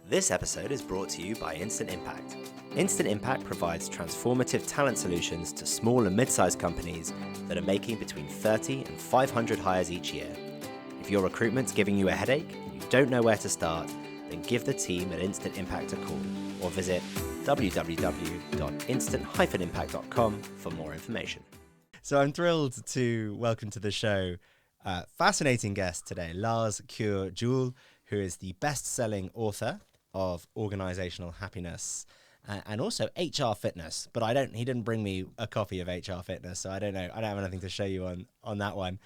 This episode is brought to you by Instant Impact. Instant Impact provides transformative talent solutions to small and mid-sized companies that are making between 30 and 500 hires each year. If your recruitment's giving you a headache and you don't know where to start, then give the team at Instant Impact a call or visit www.instant-impact.com for more information. So I'm thrilled to welcome to the show a fascinating guest today, Lars Kure Juul, who is the best-selling author of organizational happiness and also HR fitness. But he didn't bring me a copy of HR fitness, so I don't know. I don't have anything to show you on that one.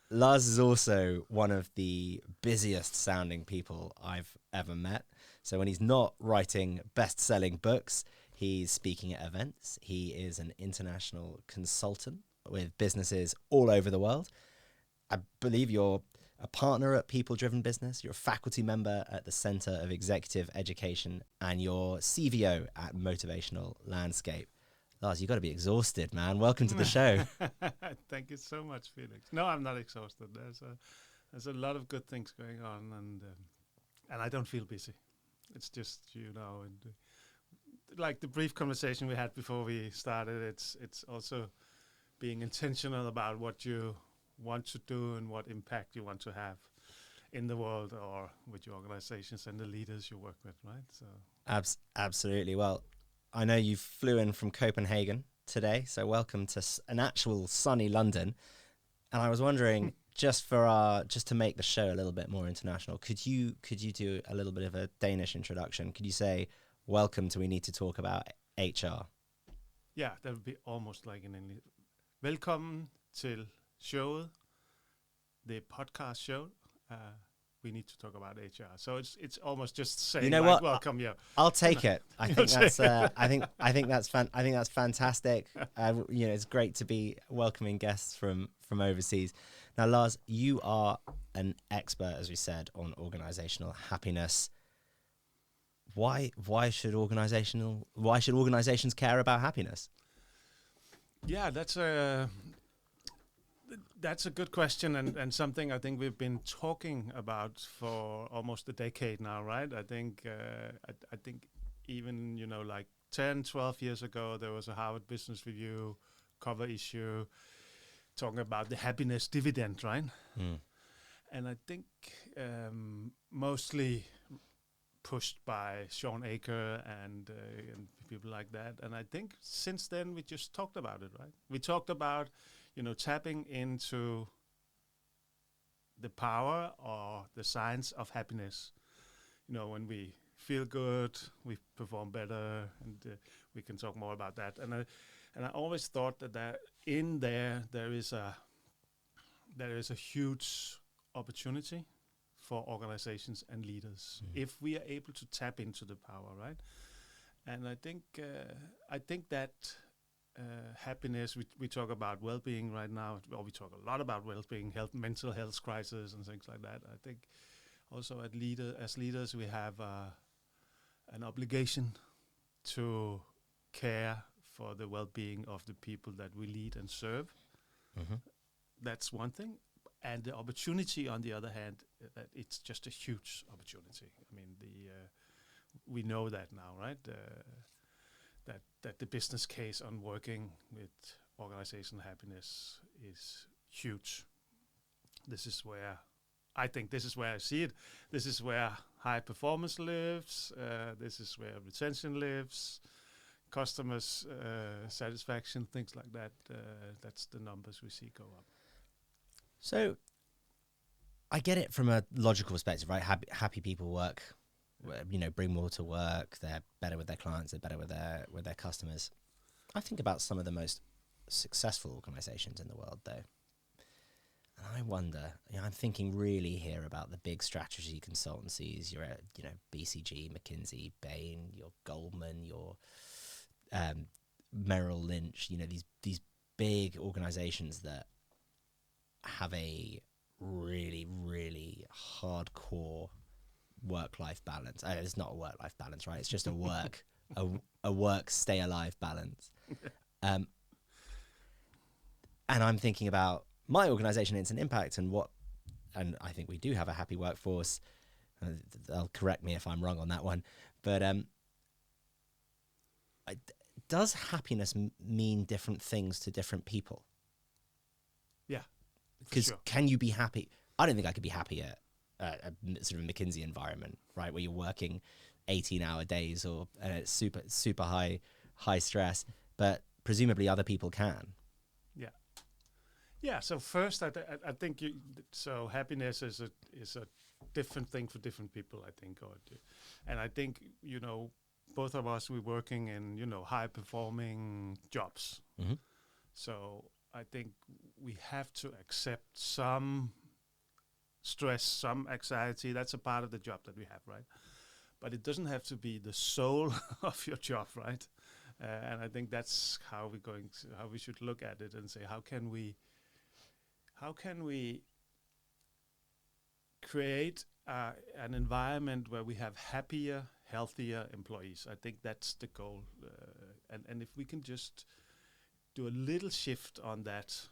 Lars is also one of the busiest sounding people I've ever met. So when he's not writing best-selling books, he's speaking at events. He is an international consultant with businesses all over the world. I believe you're a partner at People Driven Business. You're a faculty member at the Center of Executive Education, and you're CVO at Motivational Landscape. Lars, you've got to be exhausted, man. Welcome to the show. Thank you so much, Felix. No, I'm not exhausted. There's a lot of good things going on, and I don't feel busy. It's just, like the brief conversation we had before we started, it's also being intentional about what you want to do and what impact you want to have in the world or with your organizations and the leaders you work with, right? So absolutely. Well, I know you flew in from Copenhagen today, so welcome to an actual sunny London. And I was wondering, just to make the show a little bit more international, could you do a little bit of a Danish introduction? Could you say, welcome to We Need to Talk About HR? Yeah, that would be almost like in English. Velkommen til showet, the podcast show. We need to talk about HR. So it's almost just saying, what? Welcome, yeah. I'll take it. I think that's fantastic. It's great to be welcoming guests from overseas. Now, Lars, you are an expert, as we said, on organizational happiness. Why should organizations care about happiness? Yeah, that's a good question and something I think we've been talking about for almost a decade now, right? I think even, like 10, 12 years ago, there was a Harvard Business Review cover issue talking about the happiness dividend, right? Mm. And I think mostly pushed by Sean Aker and people like that. And I think since then we just talked about it, right? We talked about tapping into the power or the science of happiness. When we feel good, we perform better, and we can talk more about that. And I always thought that in there is a huge opportunity for organizations and leaders if we are able to tap into the power, right? And I think that. Happiness, we talk about well-being right now, or we talk a lot about well-being, mental health crisis and things like that. I think also as leaders we have an obligation to care for the well-being of the people that we lead and serve. Mm-hmm. That's one thing. And the opportunity, on the other hand, that it's just a huge opportunity. I mean, we know that now, right? That the business case on working with organizational happiness is huge. This is where I see it. This is where high performance lives. This is where retention lives. Customers' satisfaction, things like that. That's the numbers we see go up. So I get it from a logical perspective, right? Happy people work. Bring more to work. They're better with their clients. They're better with their customers. I think about some of the most successful organizations in the world, though, and I wonder. I'm thinking really here about the big strategy consultancies. You're at, BCG, McKinsey, Bain, your Goldman, your Merrill Lynch. These big organizations that have a really, really hardcore work-life balance. It's not a work-life balance, right? It's just a work stay alive balance. And I'm thinking about my organization, Instant Impact, and I think we do have a happy workforce. They'll correct me if I'm wrong on that one. But does happiness mean different things to different people? Yeah, Because sure. can you be happy? I don't think I could be happy at a sort of McKinsey environment, right, where you're working 18-hour days or it's super high stress. But presumably other people can. Yeah. So first, I think so happiness is a different thing for different people. I think, and I think both of us we're working in high performing jobs. Mm-hmm. So I think we have to accept some stress, some anxiety. That's a part of the job that we have, right? But it doesn't have to be the soul of your job, right? And I think that's how we should look at it and say, how can we create an environment where we have happier, healthier employees? I think that's the goal. And if we can just do a little shift on that,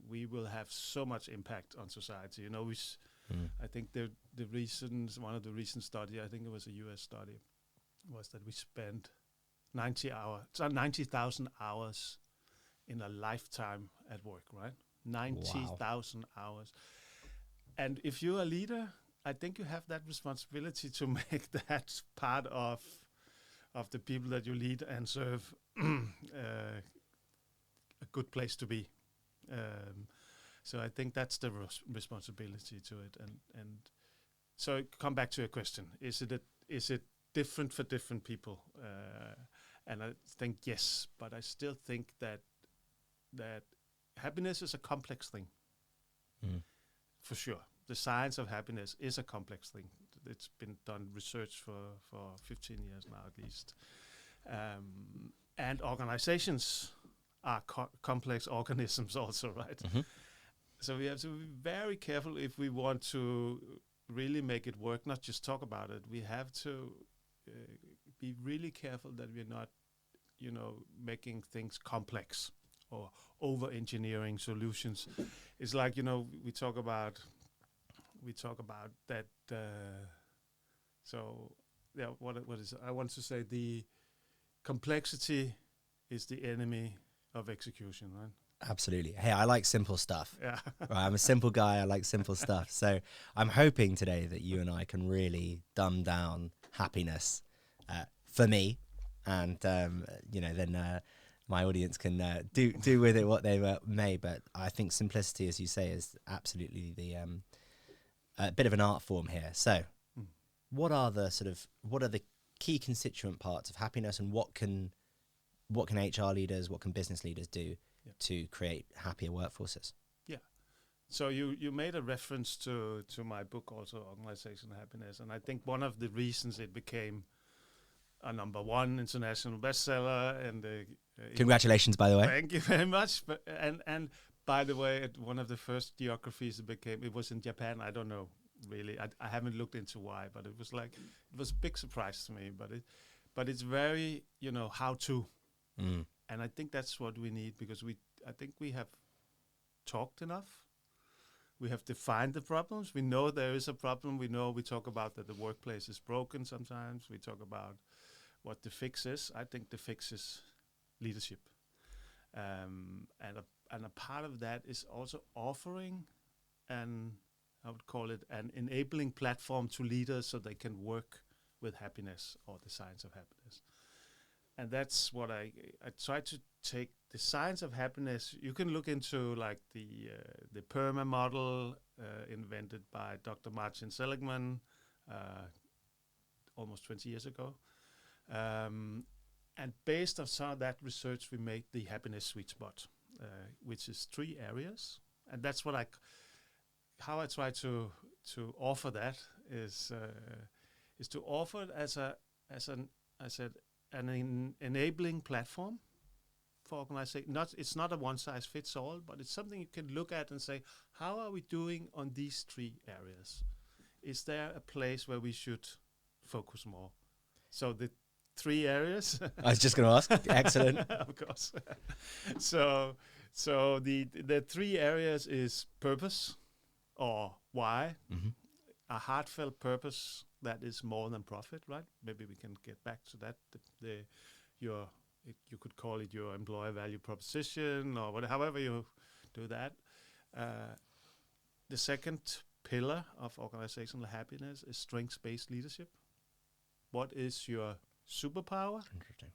we will have so much impact on society. I think one of the recent study, I think it was a US study, was that we spend 90,000 hours in a lifetime at work, right? 90,000 hours. And if you're a leader, I think you have that responsibility to make that part of the people that you lead and serve a good place to be. So I think that's the responsibility to it. And so come back to your question: is it different for different people? And I think yes, but I still think that happiness is a complex thing. For sure. The science of happiness is a complex thing. It's been done research for 15 years now at least. And organizations are complex organisms also, right? Mm-hmm. So we have to be very careful if we want to really make it work, not just talk about it. We have to be really careful that we're not, making things complex or over-engineering solutions. It's like, we talk about that. So, yeah, what is it? I want to say the complexity is the enemy of execution, right? Absolutely. Hey, I like simple stuff. Yeah. Right, I'm a simple guy. I like simple stuff. So I'm hoping today that you and I can really dumb down happiness for me, and then my audience can do with it what they may. But I think simplicity, as you say, is absolutely the a bit of an art form here. So, what are the key constituent parts of happiness, and what can HR leaders, what can business leaders do to create happier workforces? Yeah. So you made a reference to my book also, Organizational Happiness, and I think one of the reasons it became a #1 international bestseller, and congratulations, by the way. Thank you very much. But and by the way, one of the first geographies it was in Japan. I don't know really. I haven't looked into why, but it was a big surprise to me. But it's very how to. And I think that's what we need, because I think we have talked enough. We have defined the problems. We know there is a problem. We talk about that the workplace is broken sometimes. We talk about what the fix is. I think the fix is leadership. And a part of that is also offering I would call it an enabling platform to leaders so they can work with happiness, or the science of happiness. And that's what I try to take the science of happiness. You can look into like the PERMA model invented by Dr. Martin Seligman almost 20 years ago. And based on some of that research, we made the happiness sweet spot, which is 3 areas. And that's how I try to offer that is to offer it as an enabling platform for organization. It's not a one size fits all, but it's something you can look at and say, how are we doing on these 3 areas? Is there a place where we should focus more? So the 3 areas. I was just going to ask. Excellent. Of course. So the 3 areas is purpose, or why. Mm-hmm. a heartfelt purpose that is more than profit, right? Maybe we can get back to that. You could call it your employer value proposition or whatever, however you do that. The second pillar of organizational happiness is strengths-based leadership. What is your superpower? Interesting.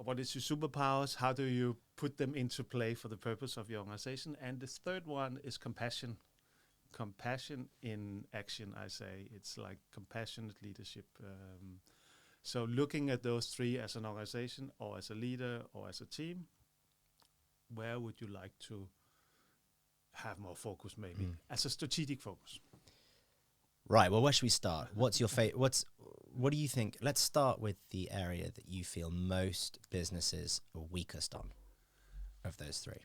What is your superpowers? How do you put them into play for the purpose of your organization? And the third one is compassion. Compassion in action, I say. It's like compassionate leadership. So looking at those three as an organization or as a leader or as a team, where would you like to have more focus maybe as a strategic focus? Right. Well, where should we start? What's your what do you think? Let's start with the area that you feel most businesses are weakest on of those three.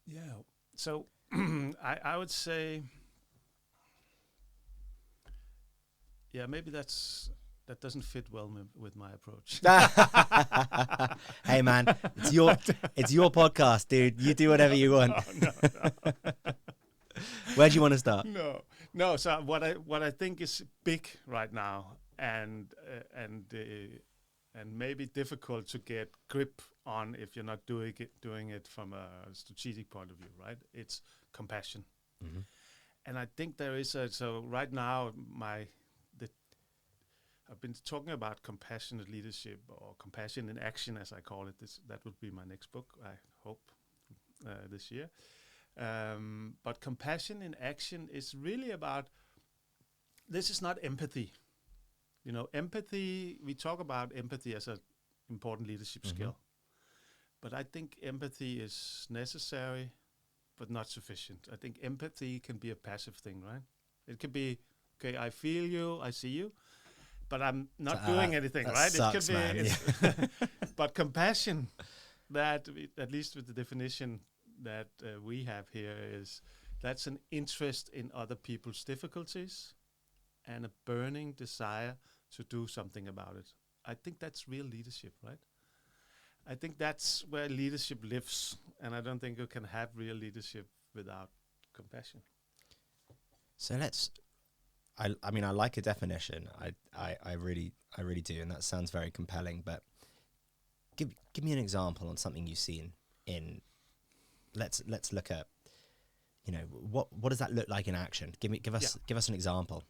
Yeah. So I would say, yeah, maybe that doesn't fit well with my approach. Hey man, it's your podcast, dude. You do whatever you want. No. Where do you want to start? No. So what I think is big right now, and maybe difficult to get grip on if you're not doing it from a strategic point of view, right? It's compassion, and I think there is so right now I've been talking about compassionate leadership or compassion in action, as I call it. That would be my next book, I hope, this year. But compassion in action is really about, this is not empathy. You know, empathy, we talk about empathy as an important leadership skill. But I think empathy is necessary, but not sufficient. I think empathy can be a passive thing, right? It could be, okay, I feel you, I see you, but I'm not doing anything, right? Sucks, man. But compassion, that at least with the definition that we have here, that's an interest in other people's difficulties and a burning desire to do something about it. I think that's real leadership, right? I think that's where leadership lives, and I don't think you can have real leadership without compassion. So I mean, I like a definition. I really do, and that sounds very compelling. But give me an example on something you've seen in. Let's look at, you know, what does that look like in action? Give us an example.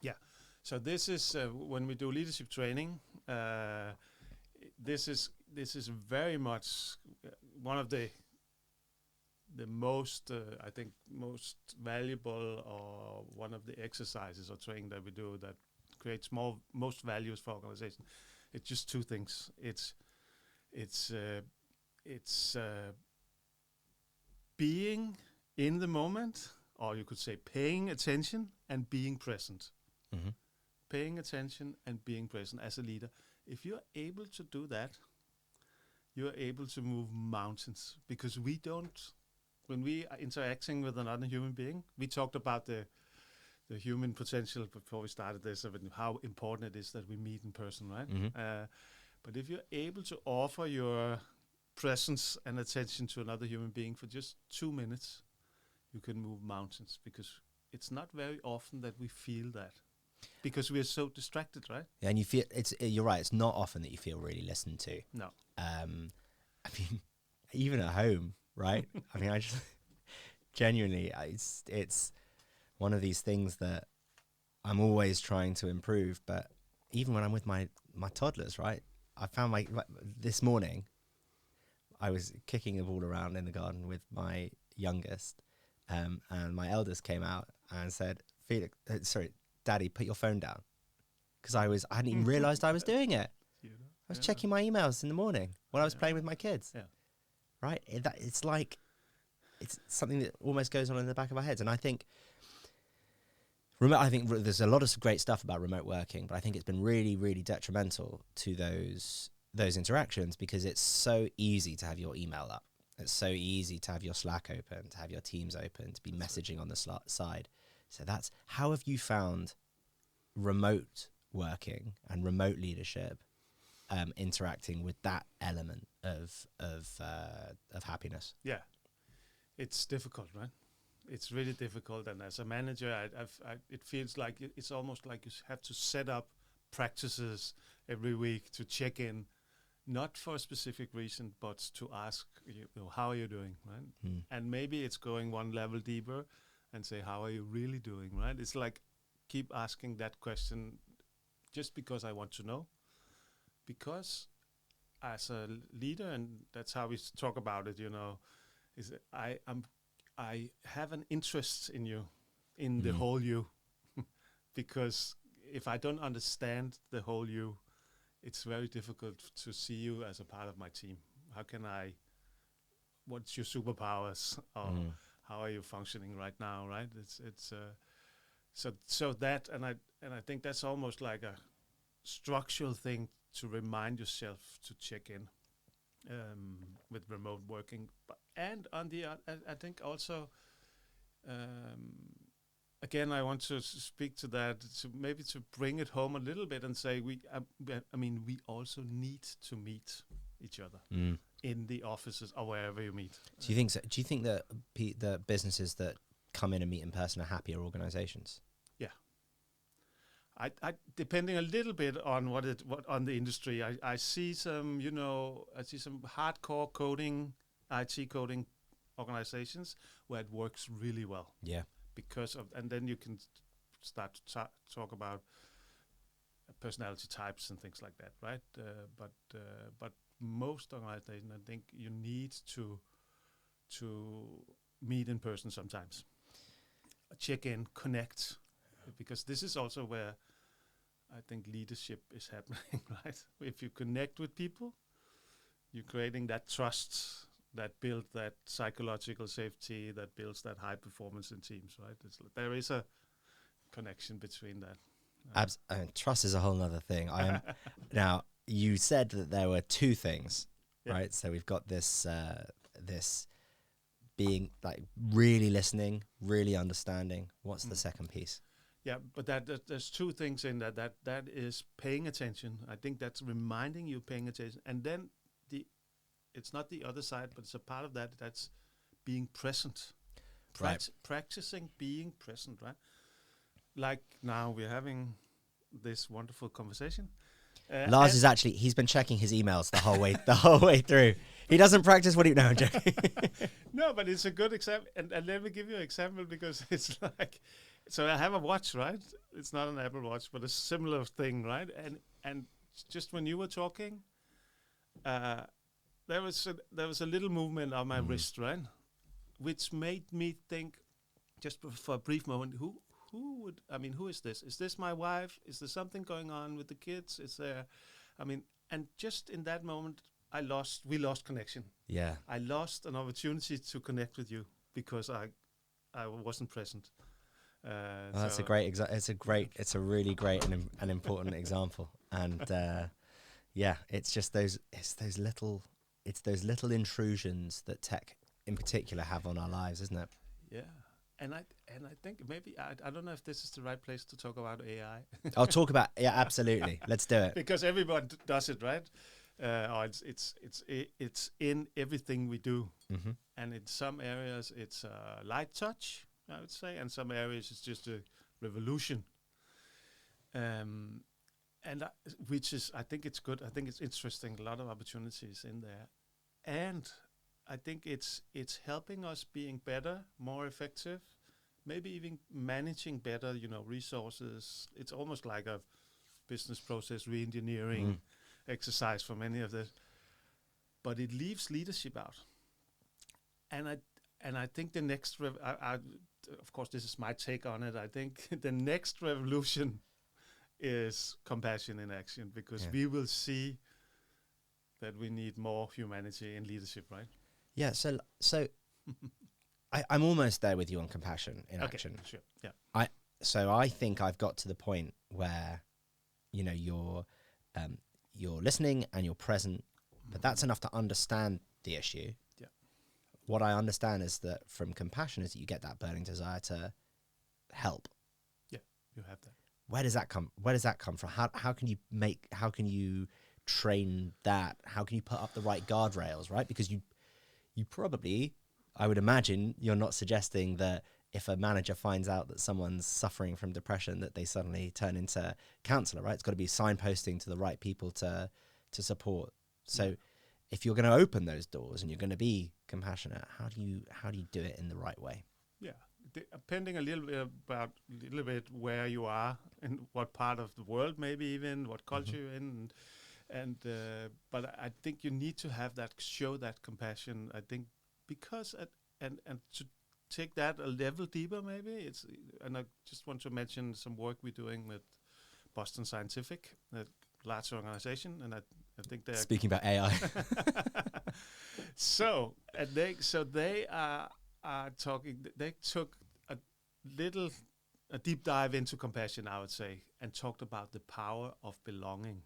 Yeah. So this is when we do leadership training. This is very much one of the most I think most valuable, or one of the exercises or training that we do that creates most values for organization. It's just two things. It's being in the moment, or you could say paying attention and being present. Paying attention and being present as a leader. If you're able to do that, you're able to move mountains, because we don't. When we are interacting with another human being, we talked about the human potential before we started this, of how important it is that we meet in person, right? But if you're able to offer your presence and attention to another human being for just 2 minutes, you can move mountains, because it's not very often that we feel that, because we are so distracted, right? Yeah, and you feel you're right. It's not often that you feel really listened to. No. I mean, even at home, right? I mean, I just genuinely, it's one of these things that I'm always trying to improve. But even when I'm with my toddlers, right? I found this morning, I was kicking a ball around in the garden with my youngest, and my eldest came out and said, "Felix, Daddy, put your phone down," because I hadn't even realised I was doing it. I was checking my emails in the morning when I was playing with my kids. Yeah. Right? It's like, it's something that almost goes on in the back of our heads. And I think there's a lot of great stuff about remote working, but I think it's been really, really detrimental to those interactions, because it's so easy to have your email up. It's so easy to have your Slack open, to have your Teams open, to be messaging on the side. So how have you found remote working and remote leadership interacting with that element of happiness? Yeah, it's difficult, right? It's really difficult, and as a manager, it feels like it's almost like you have to set up practices every week to check in, not for a specific reason, but to ask, how are you doing, right? And maybe it's going one level deeper and say, how are you really doing, right? It's like keep asking that question just because I want to know. Because as a leader, and that's how we talk about it, is that I have an interest in you, in the whole you, because if I don't understand the whole you, it's very difficult to see you as a part of my team. How can what's your superpowers, or how are you functioning right now, right? So that, and I think that's almost like a structural thing to remind yourself to check in with remote working. And on the I think also, again, I want to speak to that, to maybe to bring it home a little bit and say we also need to meet each other in the offices or wherever you meet. Do you think so? Do you think that the businesses that come in and meet in person are happier organizations? Yeah. I depending a little bit on what on the industry. I see some, hardcore coding, IT coding organizations where it works really well. Yeah. And then you can start to talk about personality types and things like that, right? But most organizations, I think you need to meet in person sometimes, check in, connect, because this is also where I think leadership is happening, right? If you connect with people, you're creating that trust that builds that psychological safety, that builds that high performance in teams, right? There is a connection between that. Trust is a whole other thing. Now, you said that there were two things, right? So we've got this being like really listening, really understanding. What's the second piece? Yeah, but there's two things in that is paying attention. I think that's reminding you paying attention, and then it's not the other side, but it's a part of that. That's being present, practicing being present, right? Like now we're having this wonderful conversation. Lars is he's been checking his emails the whole way through. He doesn't practice what he... No, I'm joking. No, but it's a good example. And let me give you an example, because it's like... So I have a watch, right? It's not an Apple Watch, but a similar thing, right? And just when you were talking, there was a little movement on my wrist, right? Which made me think, just for a brief moment, who is this? Is this my wife? Is there something going on with the kids? Is there, and just in that moment, we lost connection. Yeah. I lost an opportunity to connect with you because I wasn't present. That's a great it's a really great and important example. And it's just those little intrusions that tech in particular have on our lives, isn't it? Yeah. And I think maybe I don't know if this is the right place to talk about AI. I'll talk about absolutely. Let's do it. Because everyone does it, right? Or it's in everything we do. Mm-hmm. And in some areas it's light touch, I would say, and some areas it's just a revolution. Which is, I think it's good. I think it's interesting. A lot of opportunities in there, and I think it's helping us being better, more effective, maybe even managing better, resources. It's almost like a business process re-engineering exercise for many of this, but it leaves leadership out. And I think the next, of course, this is my take on it. I think the next revolution is compassion in action, because we will see that we need more humanity in leadership, right? Yeah, so I'm almost there with you on compassion in action. Sure. Yeah. I think I've got to the point where, you're listening and you're present, but that's enough to understand the issue. Yeah. What I understand is that from compassion is that you get that burning desire to help. Yeah, you have that. Where does that come from? How can you train that? How can you put up the right guardrails, right? Because you probably, I would imagine, you're not suggesting that if a manager finds out that someone's suffering from depression, that they suddenly turn into counselor, right? It's got to be signposting to the right people to support. So if you're going to open those doors and you're going to be compassionate, how do you do it in the right way? Yeah, depending a little bit where you are and what part of the world, maybe even what culture you're in, but I think you need to have that, show that compassion. I think because and to take that a level deeper, maybe and I just want to mention some work we're doing with Boston Scientific, a large organization, and I think they're speaking about AI. So they are talking. They took a deep dive into compassion, I would say, and talked about the power of belonging,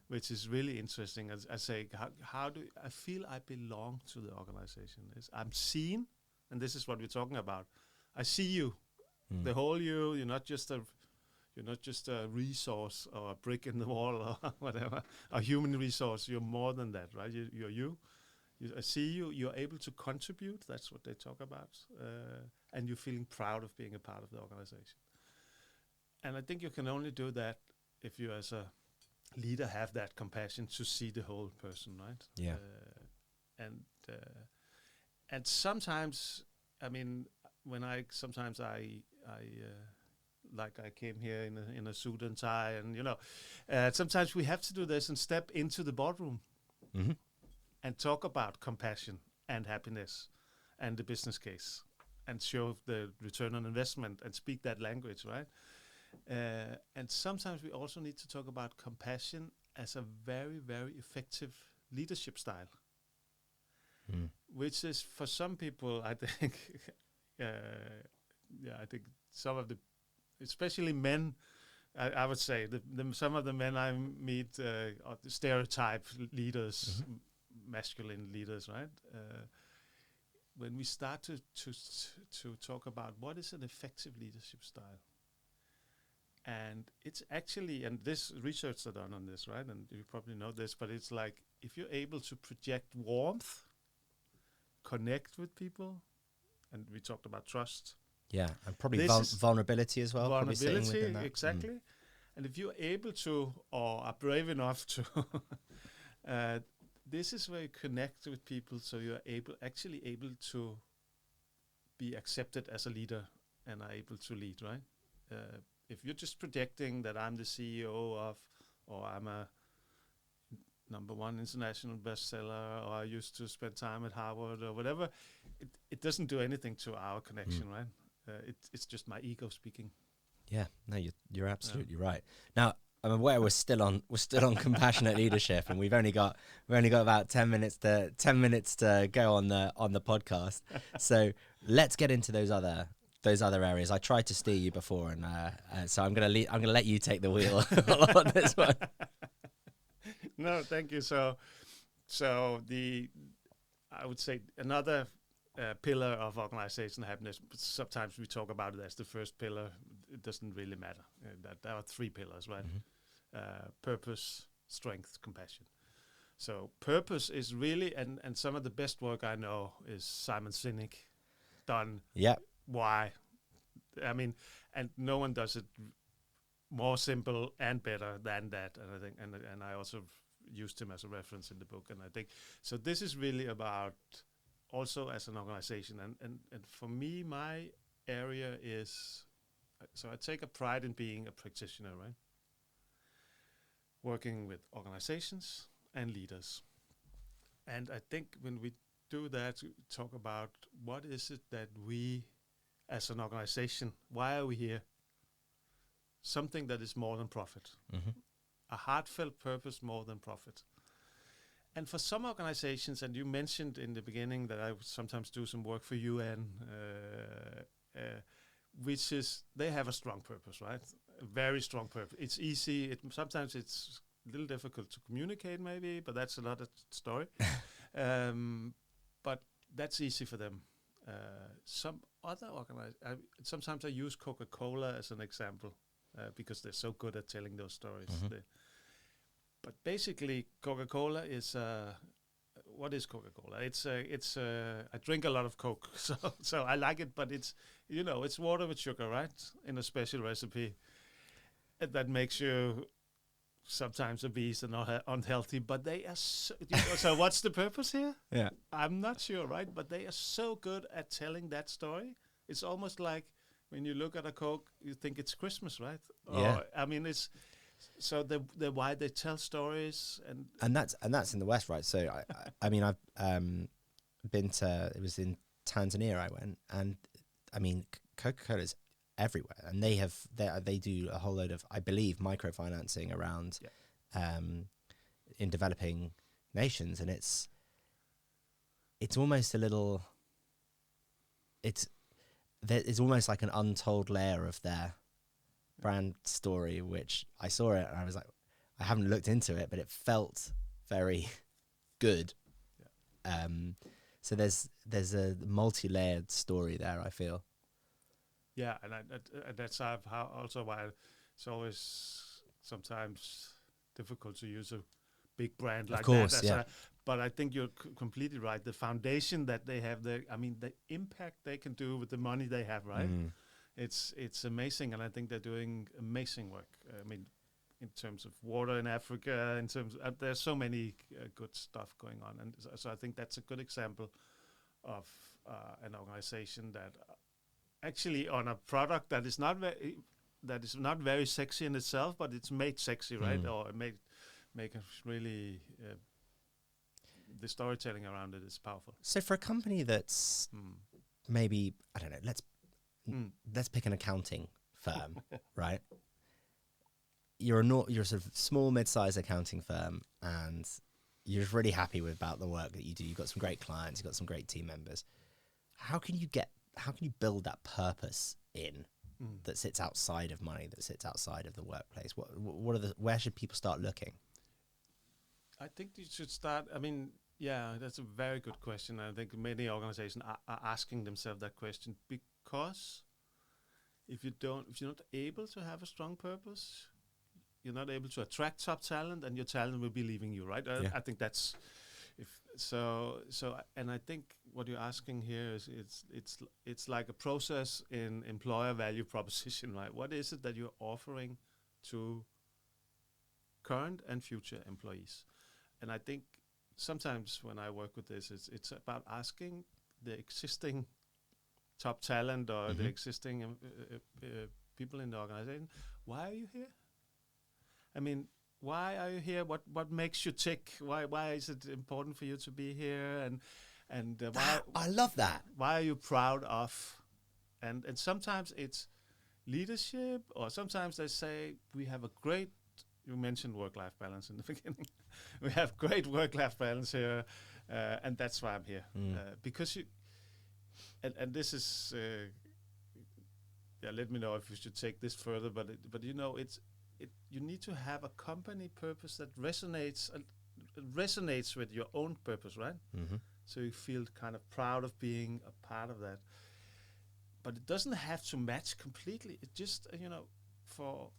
which is really interesting. As I say, how do I feel I belong to the organization? I'm seen, and this is what we're talking about. I see you, the whole you. You're not just a resource or a brick in the wall or whatever, a human resource. You're more than that, right? You're you. I see you. You're able to contribute. That's what they talk about, and you're feeling proud of being a part of the organization. And I think you can only do that if you, as a leader, have that compassion to see the whole person, right? Yeah. And sometimes, I mean, when I like I came here in a suit and tie, and sometimes we have to do this and step into the boardroom and talk about compassion and happiness and the business case and show the return on investment and speak that language, right? And sometimes we also need to talk about compassion as a very, very effective leadership style, which is for some people, I think, I think some of the, especially men, I would say, some of the men I meet are the stereotype leaders, masculine leaders, right? When we start to talk about what is an effective leadership style, and it's actually, and this research are done on this, right? And you probably know this, but it's like if you're able to project warmth, connect with people, and we talked about trust. Yeah, and probably vulnerability as well. Vulnerability, exactly. And if you're able to, or are brave enough to, this is where you connect with people, so you're actually able to be accepted as a leader and are able to lead, right? If you're just projecting that I'm the CEO of, or I'm a #1 international bestseller, or I used to spend time at Harvard or whatever, it doesn't do anything to our connection, right? It's just my ego speaking. Yeah, no, you're absolutely right. Now, I'm aware we're still on compassionate leadership, and we've only got about 10 minutes to go on the podcast. So let's get into those other areas. I tried to steer you before, and so I'm gonna let you take the wheel on this one. No, thank you. So I would say another pillar of organization happiness. Sometimes we talk about it as the first pillar. It doesn't really matter. That there are 3 pillars, right? Purpose, strength, compassion. So purpose is really, and some of the best work I know is Simon Sinek done. Yeah. Why? I mean, and no one does it more simple and better than that. And I think, and I also used him as a reference in the book. And I think, so this is really about also as an organization. And for me, my area is, so I take a pride in being a practitioner, right? Working with organizations and leaders. And I think when we do that, we talk about what is it that we, as an organization, why are we here? Something that is more than profit. A heartfelt purpose more than profit. And for some organizations, and you mentioned in the beginning that I would sometimes do some work for UN, which is, they have a strong purpose, right? A very strong purpose. It's easy. Sometimes it's a little difficult to communicate maybe, but that's another story. But that's easy for them. Some other sometimes I use Coca-Cola as an example because they're so good at telling those stories. But basically, Coca-Cola is what is Coca-Cola? It's I drink a lot of Coke, so I like it, but it's it's water with sugar, right? In a special recipe that makes you sometimes obese and unhealthy. But they are so what's the purpose here? Yeah. I'm not sure, right? But they are so good at telling that story. It's almost like when you look at a Coke, you think it's Christmas, right? Yeah. Or, I mean, it's so the why they tell stories and that's in the West, right? So I mean, I've been to, it was in Tanzania I went, and I mean, Coca-Cola's everywhere, and they do a whole load of, I believe, microfinancing around in developing nations, and it's almost a little, it's almost like an untold layer of their brand story, which I saw it and I was like, I haven't looked into it, but it felt very good. Yeah. So there's a multi-layered story there, I feel. Yeah, and that's how also why it's always sometimes difficult to use a big brand like that. But I think you're completely right. The foundation that they have there, I mean, the impact they can do with the money they have, right? It's amazing, and I think they're doing amazing work. I mean, in terms of water in Africa, in terms of, there's so many good stuff going on, and so I think that's a good example of an organization that actually on a product that is not very sexy in itself, but it's made sexy, right? Or make us really. The storytelling around it is powerful. So for a company that's maybe, I don't know, let's pick an accounting firm, right? You're a sort of small, mid-sized accounting firm, and you're just really happy about the work that you do. You've got some great clients, you've got some great team members. How can you build that purpose in that sits outside of money, that sits outside of the workplace? Where should people start looking? I think you should start. I mean, yeah, that's a very good question. I think many organizations are asking themselves that question, because if you're not able to have a strong purpose, you're not able to attract top talent, and your talent will be leaving you, right? I think that's and I think what you're asking here is it's like a process in employer value proposition, right? What is it that you're offering to current and future employees? And I think sometimes when I work with this, it's about asking the existing top talent or the existing people in the organization, why are you here? I mean, why are you here? What makes you tick? Why is it important for you to be here? And why? I love that. Why are you proud of? And sometimes it's leadership, or sometimes they say we have a great. You mentioned work-life balance in the beginning. We have great work-life balance here, and that's why I'm here. Because you, and this is, let me know if you should take this further. But you know, you need to have a company purpose that resonates with your own purpose, right? So you feel kind of proud of being a part of that. But it doesn't have to match completely. It just,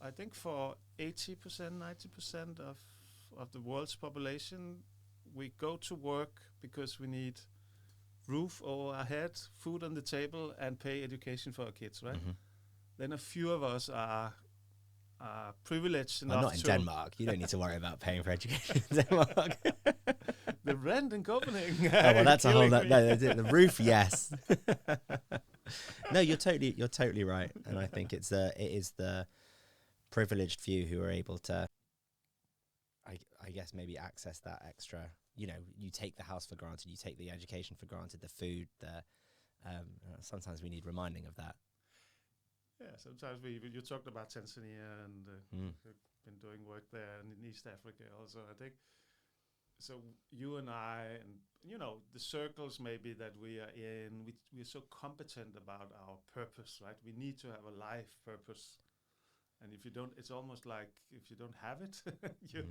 I think for 80%, 90% of the world's population, we go to work because we need roof over our head, food on the table, and pay education for our kids, right? Then a few of us are privileged enough. Not in Denmark. You don't need to worry about paying for education in Denmark. The rent in Copenhagen. Well, that's a whole. The roof, yes. No, you're totally right, and I think it is the privileged few who are able to, I guess, maybe access that extra. You take the house for granted, you take the education for granted, the food. Sometimes we need reminding of that. Yeah, sometimes you talked about Tanzania, and we've been doing work there, and in East Africa also. I think so. You and I, and the circles maybe that we are in, we're so competent about our purpose, right? We need to have a life purpose, and if you don't, it's almost like if you don't have it, you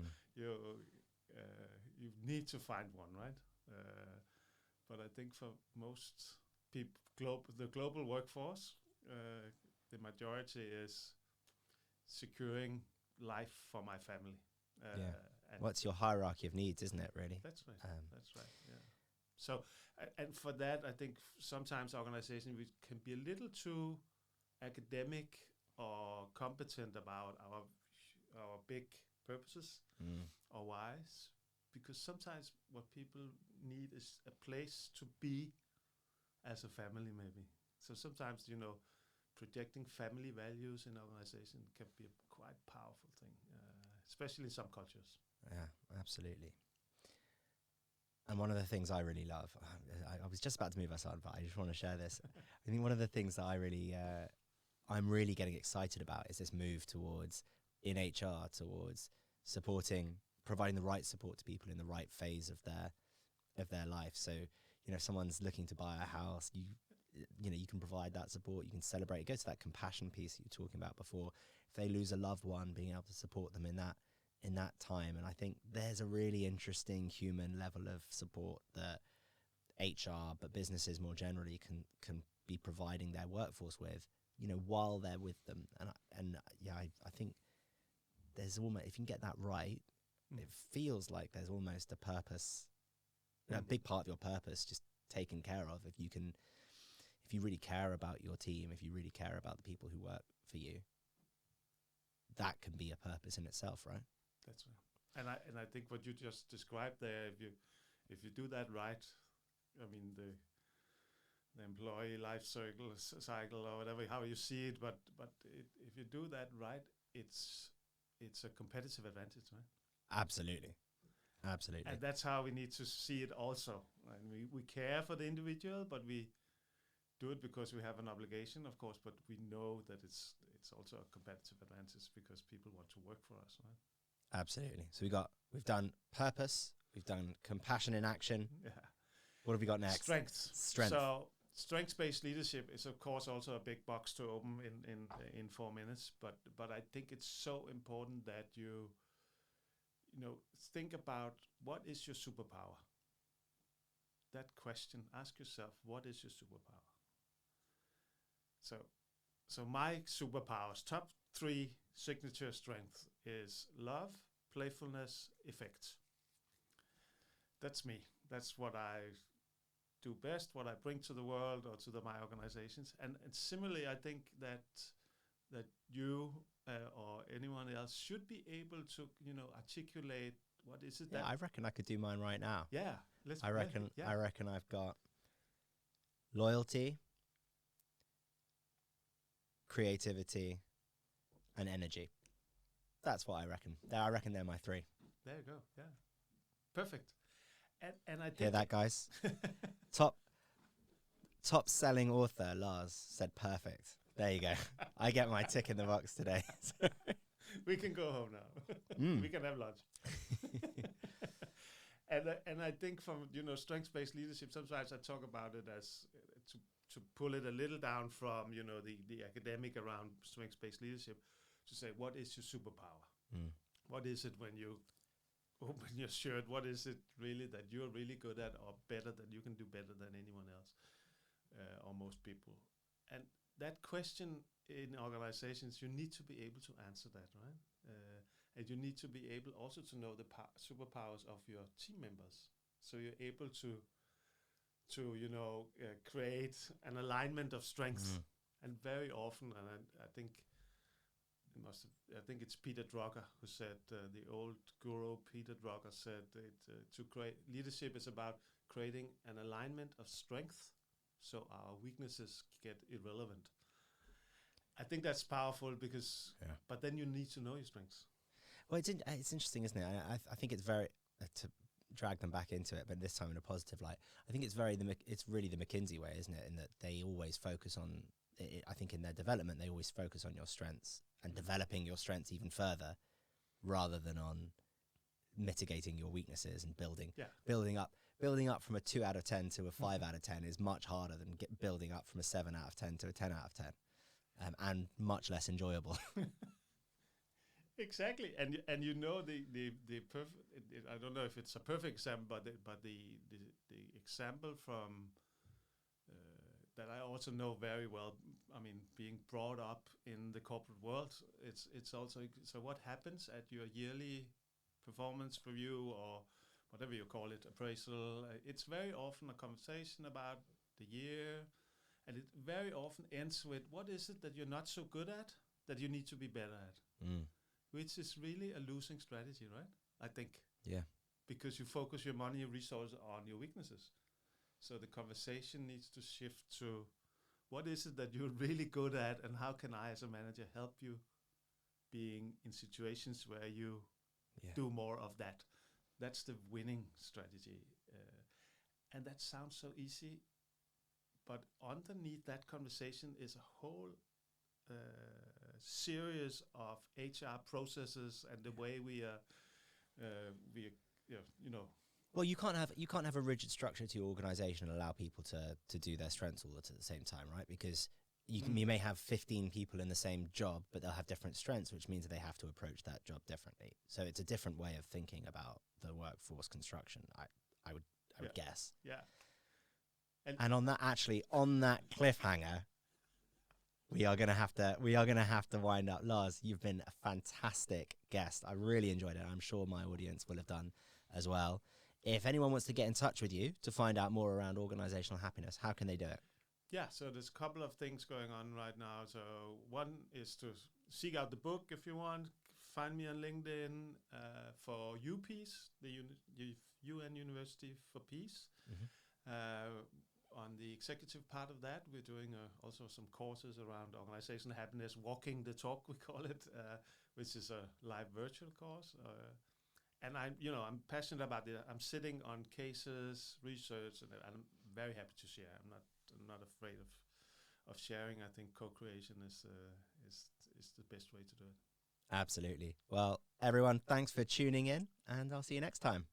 need to find one, right? But I think for most people, the global workforce, the majority is securing life for my family, What's your hierarchy of needs, isn't it, really? That's right. That's right. Yeah. So, and for that, I think sometimes organizations we can be a little too academic or competent about our big purposes or whys, because sometimes what people need is a place to be as a family, maybe. So sometimes, projecting family values in organization can be a quite powerful thing, especially in some cultures. Yeah, absolutely. And one of the things I really love, I was just about to move us on, but I just want to share this. I think one of the things that I'm really getting excited about is this move towards, in HR, towards providing the right support to people in the right phase of their life. So, if someone's looking to buy a house, you can provide that support, you can celebrate. It goes to that compassion piece you were talking about before. If they lose a loved one, being able to support them in that time. And I think there's a really interesting human level of support that HR, but businesses more generally can be providing their workforce with, while they're with them. I think there's almost, if you can get that right, it feels like there's almost a purpose, a big part of your purpose just taken care of. If you really care about your team, if you really care about the people who work for you, that can be a purpose in itself, right? That's right. And I think what you just described there, if you do that right, I mean the employee life cycle or whatever, how you see it, but if you do that right, it's a competitive advantage, right? Absolutely. And that's how we need to see it also. And we care for the individual, but we do it because we have an obligation, of course, but we know that it's also a competitive advantage because people want to work for us, right? Absolutely. So we've done purpose, we've done compassion in action. Yeah. What have we got next? Strength. So strength-based leadership is of course also a big box to open in 4 minutes, but I think it's so important that you think about what is your superpower. That question, ask yourself, what is your superpower? So my superpowers, top 3 signature strengths is love, playfulness, effect. That's me. That's what I do best, what I bring to the world or to my organizations. And similarly, I think that you or anyone else should be able to, articulate what is it. Yeah, I reckon I could do mine right now. Yeah, I reckon I've got loyalty, creativity, and energy. That's what I reckon. I reckon they're my 3. There you go. Yeah, perfect. And I think hear that, guys? top selling author Lars said perfect. There you go. I get my tick in the box today. We can go home now. We can have lunch. And I think from strengths-based leadership, sometimes I talk about it as to pull it a little down from the academic around strengths-based leadership, to say what is your superpower? What is it when you open your shirt? What is it really that you're really good at, or better, that you can do better than anyone else or most people? And that question in organizations, you need to be able to answer that, right? And you need to be able also to know the superpowers of your team members, so you're able to create an alignment of strengths. And very often, and I think it's Peter Drucker who said, the old guru Peter Drucker said that to create leadership is about creating an alignment of strength, so our weaknesses get irrelevant. I think that's powerful because, but then you need to know your strengths. Well, it's interesting, isn't it? I think it's very, to drag them back into it, but this time in a positive light, I think it's really the McKinsey way, isn't it? In that they always focus on, I think in their development, they always focus on your strengths and developing your strengths even further, rather than on mitigating your weaknesses and building up from a 2 out of 10 to a 5 out of 10 is much harder than building up from a 7 out of 10 to a 10 out of 10, and much less enjoyable. Exactly, and the perfect. I don't know if it's a perfect example, but the example from that I also know very well. I mean, being brought up in the corporate world, it's also, so what happens at your yearly performance review or whatever you call it, appraisal, it's very often a conversation about the year, and it very often ends with, what is it that you're not so good at that you need to be better at? Which is really a losing strategy, right? I think. Yeah. Because you focus your money and resources on your weaknesses. So the conversation needs to shift to, what is it that you're really good at, and how can I as a manager help you being in situations where you do more of that? That's the winning strategy. And that sounds so easy, but underneath that conversation is a whole series of HR processes and the way we are, Well, you can't have a rigid structure to your organization and allow people to do their strengths all at the same time, right? Because you may have 15 people in the same job, but they'll have different strengths, which means that they have to approach that job differently. So it's a different way of thinking about the workforce construction, I would guess. Yeah. And on that cliffhanger, we are gonna have to wind up. Lars, you've been a fantastic guest. I really enjoyed it. I'm sure my audience will have done as well. If anyone wants to get in touch with you to find out more around organizational happiness, how can they do it? Yeah, so there's a couple of things going on right now. So one is to seek out the book if you want. Find me on LinkedIn for UPeace, the UN University for Peace. On the executive part of that, we're doing also some courses around organizational happiness, walking the talk, we call it, which is a live virtual course. And I'm passionate about it. I'm sitting on cases, research, and I'm very happy to share. I'm not afraid of sharing. I think co-creation is the best way to do it. Absolutely. Well, everyone, thanks for tuning in, and I'll see you next time.